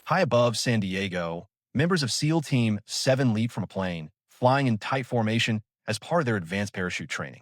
High above San Diego, members of SEAL Team 7 leap from a plane, flying in tight formation as part of their advanced parachute training.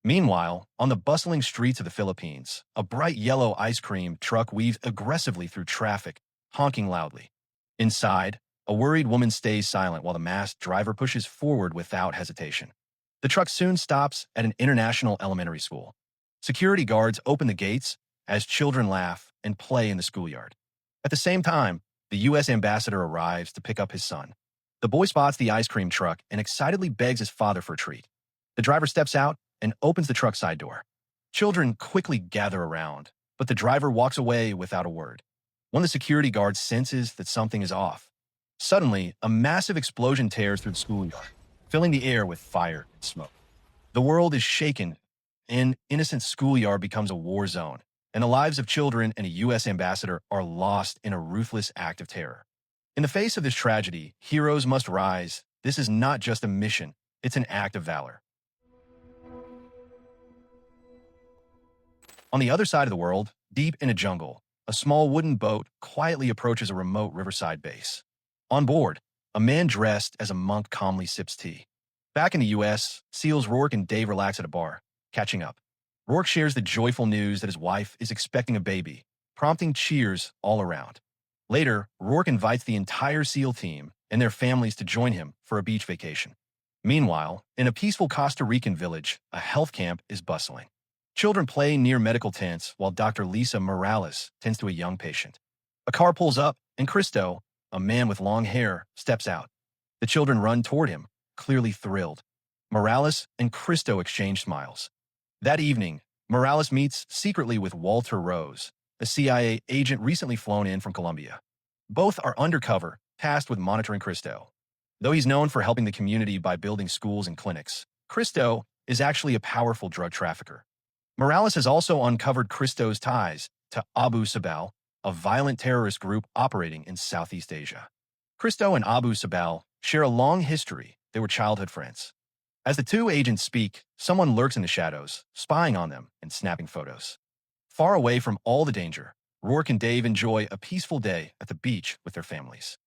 Meanwhile, on the bustling streets of the Philippines, a bright yellow ice cream truck weaves aggressively through traffic, honking loudly. Inside, a worried woman stays silent while the masked driver pushes forward without hesitation. The truck soon stops at an international elementary school. Security guards open the gates as children laugh and play in the schoolyard. At the same time, the U.S. ambassador arrives to pick up his son. The boy spots the ice cream truck and excitedly begs his father for a treat. The driver steps out and opens the truck side door. Children quickly gather around, but the driver walks away without a word. One of the security guards senses that something is off. Suddenly, a massive explosion tears through the schoolyard, filling the air with fire and smoke. The world is shaken. An innocent schoolyard becomes a war zone, and the lives of children and a U.S. ambassador are lost in a ruthless act of terror. In the face of this tragedy, heroes must rise. This is not just a mission, it's an act of valor. On the other side of the world, deep in a jungle, a small wooden boat quietly approaches a remote riverside base. On board, a man dressed as a monk calmly sips tea. Back in the U.S., SEALs Rourke and Dave relax at a bar, catching up. Rourke shares the joyful news that his wife is expecting a baby, prompting cheers all around. Later, Rourke invites the entire SEAL team and their families to join him for a beach vacation. Meanwhile, in a peaceful Costa Rican village, a health camp is bustling. Children play near medical tents while Dr. Lisa Morales tends to a young patient. A car pulls up, and Cristo, a man with long hair, steps out. The children run toward him, clearly thrilled. Morales and Cristo exchange smiles. That evening, Morales meets secretly with Walter Rose, a CIA agent recently flown in from Colombia. Both are undercover, tasked with monitoring Cristo. Though he's known for helping the community by building schools and clinics, Cristo is actually a powerful drug trafficker. Morales has also uncovered Cristo's ties to Abu Sabal, a violent terrorist group operating in Southeast Asia. Cristo and Abu Sabal share a long history. They were childhood friends. As the two agents speak, someone lurks in the shadows, spying on them and snapping photos. Far away from all the danger, Rourke and Dave enjoy a peaceful day at the beach with their families.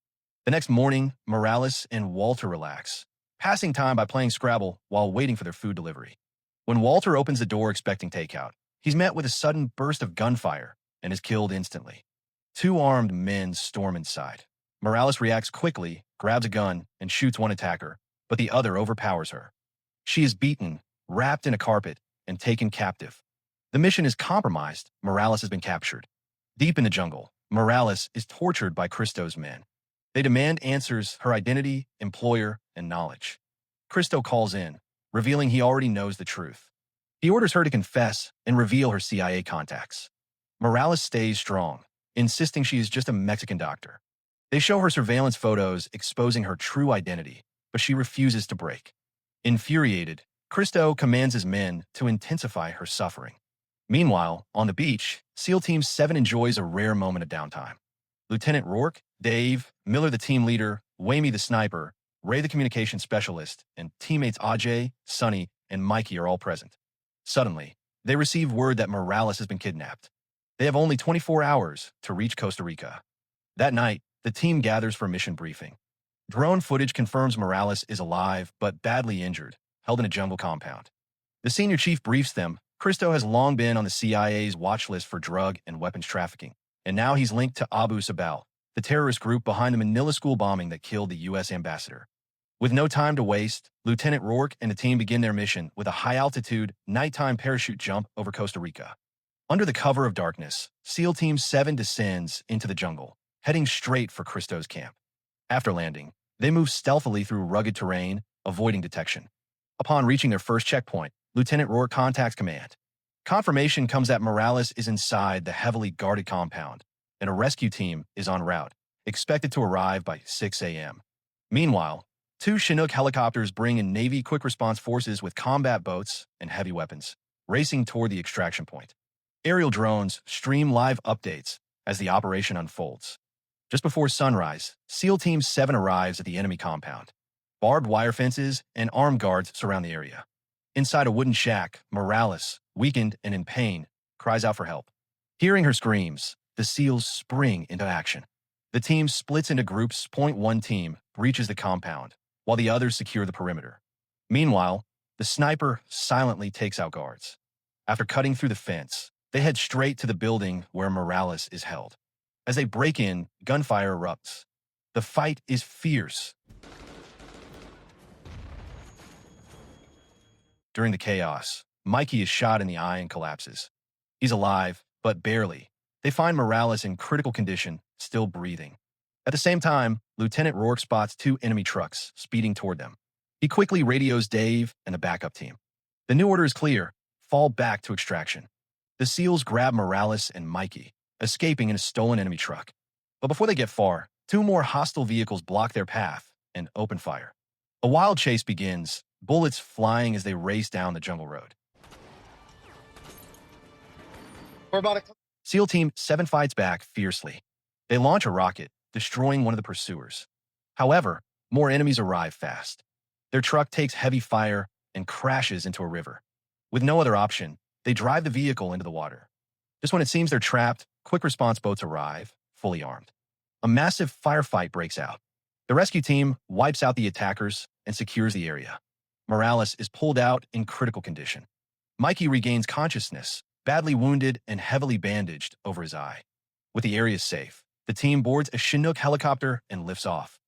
The next morning, Morales and Walter relax, passing time by playing Scrabble while waiting for their food delivery. When Walter opens the door expecting takeout, he's met with a sudden burst of gunfire and is killed instantly. Two armed men storm inside. Morales reacts quickly, grabs a gun, and shoots one attacker, but the other overpowers her. She is beaten, wrapped in a carpet, and taken captive. The mission is compromised. Morales has been captured. Deep in the jungle, Morales is tortured by Cristo's men. They demand answers, her identity, employer, and knowledge. Cristo calls in, revealing he already knows the truth. He orders her to confess and reveal her CIA contacts. Morales stays strong, insisting she is just a Mexican doctor. They show her surveillance photos exposing her true identity, but she refuses to break. Infuriated, Cristo commands his men to intensify her suffering. Meanwhile, on the beach, SEAL Team 7 enjoys a rare moment of downtime. Lieutenant Rourke, Dave, Miller the team leader, Wayme the sniper, Ray the communication specialist, and teammates Ajay, Sonny, and Mikey are all present. Suddenly, they receive word that Morales has been kidnapped. They have only 24 hours to reach Costa Rica. That night, the team gathers for a mission briefing. Drone footage confirms Morales is alive but badly injured, held in a jungle compound. The senior chief briefs them. Cristo has long been on the CIA's watch list for drug and weapons trafficking, and now he's linked to Abu Sabal, the terrorist group behind the Manila school bombing that killed the U.S. ambassador. With no time to waste, Lieutenant Rourke and the team begin their mission with a high-altitude, nighttime parachute jump over Costa Rica. Under the cover of darkness, SEAL Team 7 descends into the jungle, heading straight for Cristo's camp. After landing, they move stealthily through rugged terrain, avoiding detection. Upon reaching their first checkpoint, Lieutenant Rourke contacts command. Confirmation comes that Morales is inside the heavily guarded compound, and a rescue team is en route, expected to arrive by 6 a.m. Meanwhile, two Chinook helicopters bring in Navy quick response forces with combat boats and heavy weapons, racing toward the extraction point. Aerial drones stream live updates as the operation unfolds. Just before sunrise, SEAL Team 7 arrives at the enemy compound. Barbed wire fences and armed guards surround the area. Inside a wooden shack, Morales, weakened and in pain, cries out for help. Hearing her screams, the SEALs spring into action. The team splits into groups. One team breaches the compound, while the others secure the perimeter. Meanwhile, the sniper silently takes out guards. After cutting through the fence, they head straight to the building where Morales is held. As they break in, gunfire erupts. The fight is fierce. During the chaos, Mikey is shot in the eye and collapses. He's alive, but barely. They find Morales in critical condition, still breathing. At the same time, Lieutenant Rourke spots two enemy trucks speeding toward them. He quickly radios Dave and a backup team. The new order is clear: fall back to extraction. The SEALs grab Morales and Mikey, escaping in a stolen enemy truck. But before they get far, two more hostile vehicles block their path and open fire. A wild chase begins, bullets flying as they race down the jungle road. SEAL Team 7 fights back fiercely. They launch a rocket, destroying one of the pursuers. However, more enemies arrive fast. Their truck takes heavy fire and crashes into a river. With no other option, they drive the vehicle into the water. Just when it seems they're trapped, quick response boats arrive, fully armed. A massive firefight breaks out. The rescue team wipes out the attackers and secures the area. Morales is pulled out in critical condition. Mikey regains consciousness, badly wounded and heavily bandaged over his eye. With the area safe, the team boards a Chinook helicopter and lifts off.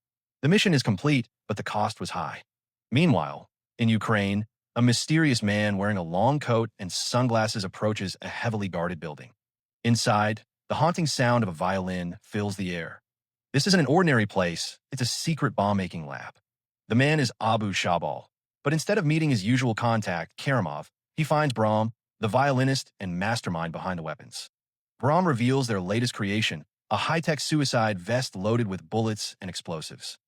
The mission is complete, but the cost was high. Meanwhile, in Ukraine, a mysterious man wearing a long coat and sunglasses approaches a heavily guarded building. Inside, the haunting sound of a violin fills the air. This isn't an ordinary place, it's a secret bomb-making lab. The man is Abu Shabal, but instead of meeting his usual contact, Karamov, he finds Brahm, the violinist and mastermind behind the weapons. Brahm reveals their latest creation, a high-tech suicide vest loaded with bullets and explosives.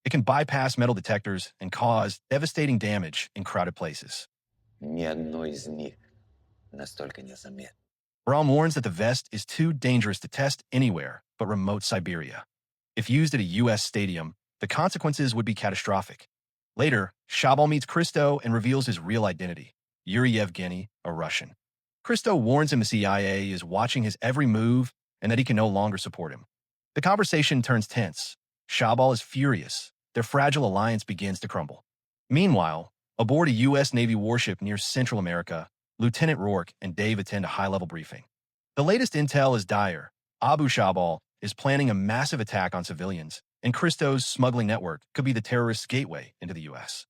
It can bypass metal detectors and cause devastating damage in crowded places. Ни одно из них настолько незаметно. Brahm warns that the vest is too dangerous to test anywhere but remote Siberia. If used at a U.S. stadium, the consequences would be catastrophic. Later, Shabal meets Christo and reveals his real identity, Yuri Yevgeny, a Russian. Christo warns him the CIA is watching his every move and that he can no longer support him. The conversation turns tense. Shabal is furious. Their fragile alliance begins to crumble. Meanwhile, aboard a U.S. Navy warship near Central America, Lieutenant Rourke and Dave attend a high-level briefing. The latest intel is dire. Abu Shabal is planning a massive attack on civilians, and Christo's smuggling network could be the terrorist's gateway into the U.S.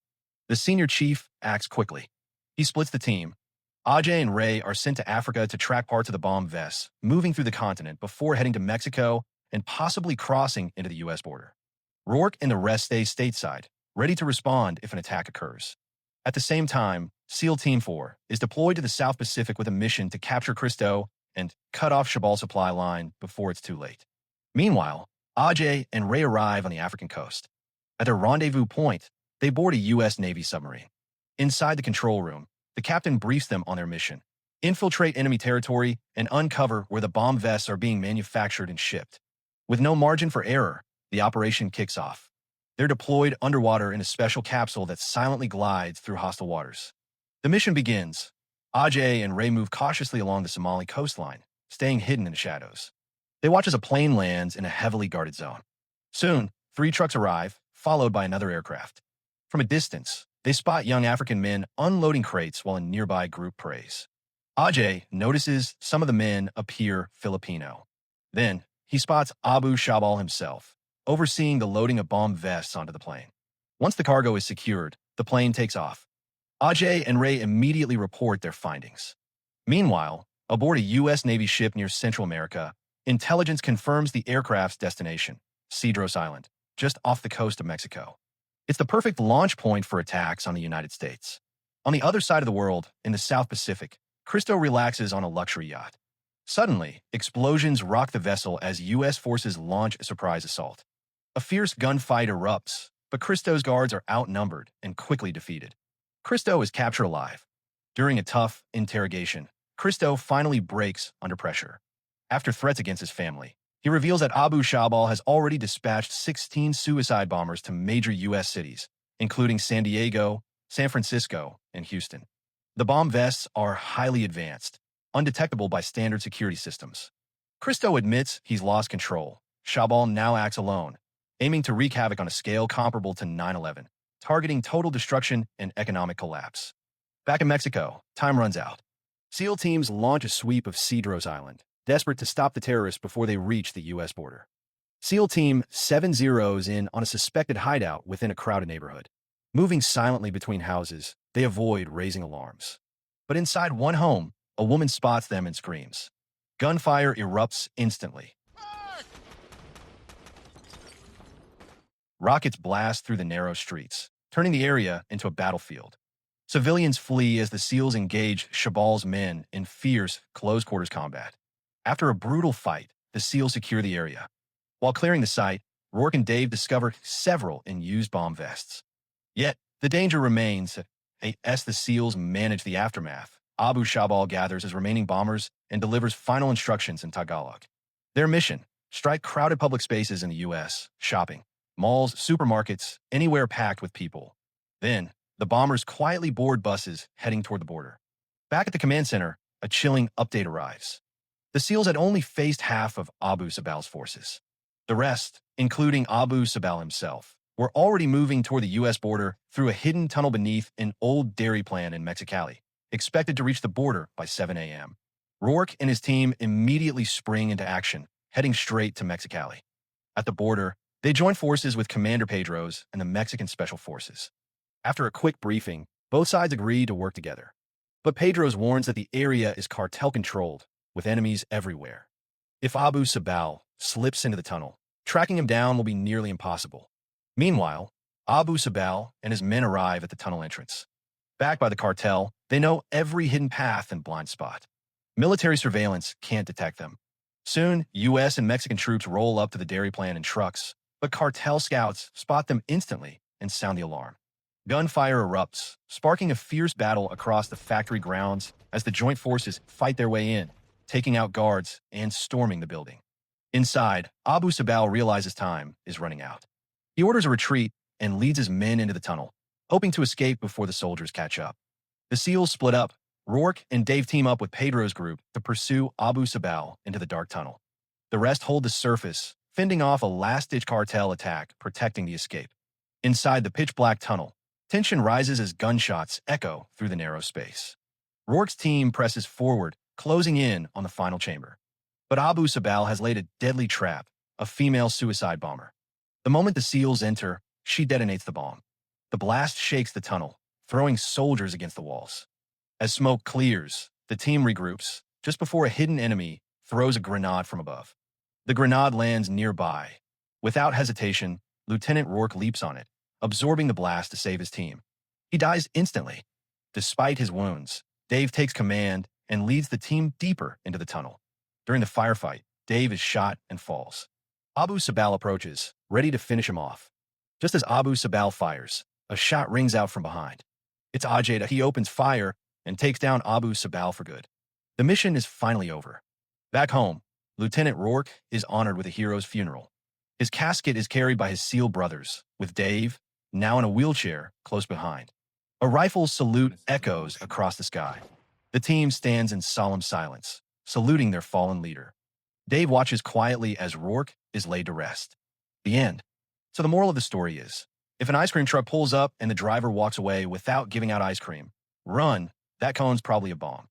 The senior chief acts quickly. He splits the team. Ajay and Ray are sent to Africa to track parts of the bomb vests, moving through the continent before heading to Mexico and possibly crossing into the U.S. border. Rourke and the rest stay stateside, ready to respond if an attack occurs. At the same time, SEAL Team 4 is deployed to the South Pacific with a mission to capture Christo and cut off Shabal's supply line before it's too late. Meanwhile, Ajay and Ray arrive on the African coast. At their rendezvous point, they board a U.S. Navy submarine. Inside the control room, the captain briefs them on their mission: infiltrate enemy territory and uncover where the bomb vests are being manufactured and shipped. With no margin for error, the operation kicks off. They're deployed underwater in a special capsule that silently glides through hostile waters. The mission begins. Ajay and Ray move cautiously along the Somali coastline, staying hidden in the shadows. They watch as a plane lands in a heavily guarded zone. Soon, 3 trucks arrive, followed by another aircraft. From a distance, they spot young African men unloading crates while a nearby group prays. Ajay notices some of the men appear Filipino. Then, he spots Abu Shabal himself, overseeing the loading of bomb vests onto the plane. Once the cargo is secured, the plane takes off. Ajay and Ray immediately report their findings. Meanwhile, aboard a U.S. Navy ship near Central America, intelligence confirms the aircraft's destination, Cedros Island, just off the coast of Mexico. It's the perfect launch point for attacks on the United States. On the other side of the world, in the South Pacific, Christo relaxes on a luxury yacht. Suddenly, explosions rock the vessel as U.S. forces launch a surprise assault. A fierce gunfight erupts, but Christo's guards are outnumbered and quickly defeated. Christo is captured alive. During a tough interrogation, Christo finally breaks under pressure. After threats against his family, he reveals that Abu Shabal has already dispatched 16 suicide bombers to major U.S. cities, including San Diego, San Francisco, and Houston. The bomb vests are highly advanced, undetectable by standard security systems. Christo admits he's lost control, Chabal now acts alone, aiming to wreak havoc on a scale comparable to 9/11, targeting total destruction and economic collapse. Back in Mexico, time runs out. SEAL teams launch a sweep of Cedros Island, desperate to stop the terrorists before they reach the U.S. border. SEAL Team 7 zeroes in on a suspected hideout within a crowded neighborhood. Moving silently between houses, they avoid raising alarms. But inside one home, a woman spots them and screams. Gunfire erupts instantly. Rockets blast through the narrow streets, turning the area into a battlefield. Civilians flee as the SEALs engage Chabal's men in fierce, close-quarters combat. After a brutal fight, the SEALs secure the area. While clearing the site, Rourke and Dave discover several unused bomb vests. Yet, the danger remains as the SEALs manage the aftermath. Abu Chabal gathers his remaining bombers and delivers final instructions in Tagalog. Their mission: strike crowded public spaces in the U.S., shopping, malls, supermarkets, anywhere packed with people. Then, the bombers quietly board buses heading toward the border. Back at the command center, a chilling update arrives. The SEALs had only faced half of Abu Sabal's forces. The rest, including Abu Sabal himself, were already moving toward the U.S. border through a hidden tunnel beneath an old dairy plant in Mexicali, expected to reach the border by 7 a.m. Rourke and his team immediately spring into action, heading straight to Mexicali. At the border, they join forces with Commander Pedro's and the Mexican Special Forces. After a quick briefing, both sides agree to work together. But Pedro's warns that the area is cartel-controlled, with enemies everywhere. If Abu Sabal slips into the tunnel, tracking him down will be nearly impossible. Meanwhile, Abu Sabal and his men arrive at the tunnel entrance. Backed by the cartel, they know every hidden path and blind spot. Military surveillance can't detect them. Soon, U.S. and Mexican troops roll up to the dairy plant in trucks, but cartel scouts spot them instantly and sound the alarm. Gunfire erupts, sparking a fierce battle across the factory grounds as the joint forces fight their way in, taking out guards and storming the building. Inside, Abu Sabal realizes time is running out. He orders a retreat and leads his men into the tunnel, hoping to escape before the soldiers catch up. The SEALs split up. Rourke and Dave team up with Pedro's group to pursue Abu Sabal into the dark tunnel. The rest hold the surface, fending off a last-ditch cartel attack, protecting the escape. Inside the pitch-black tunnel, tension rises as gunshots echo through the narrow space. Rourke's team presses forward, closing in on the final chamber. But Abu Sabal has laid a deadly trap, a female suicide bomber. The moment the SEALs enter, she detonates the bomb. The blast shakes the tunnel, throwing soldiers against the walls. As smoke clears, the team regroups, just before a hidden enemy throws a grenade from above. The grenade lands nearby. Without hesitation, Lieutenant Rourke leaps on it, absorbing the blast to save his team. He dies instantly. Despite his wounds, Dave takes command and leads the team deeper into the tunnel. During the firefight, Dave is shot and falls. Abu Sabal approaches, ready to finish him off. Just as Abu Sabal fires, a shot rings out from behind. It's Ajay. He opens fire and takes down Abu Sabal for good. The mission is finally over. Back home, Lieutenant Rourke is honored with a hero's funeral. His casket is carried by his SEAL brothers, with Dave, now in a wheelchair, close behind. A rifle salute echoes across the sky. The team stands in solemn silence, saluting their fallen leader. Dave watches quietly as Rourke is laid to rest. The end. So the moral of the story is, if an ice cream truck pulls up and the driver walks away without giving out ice cream, run, that cone's probably a bomb.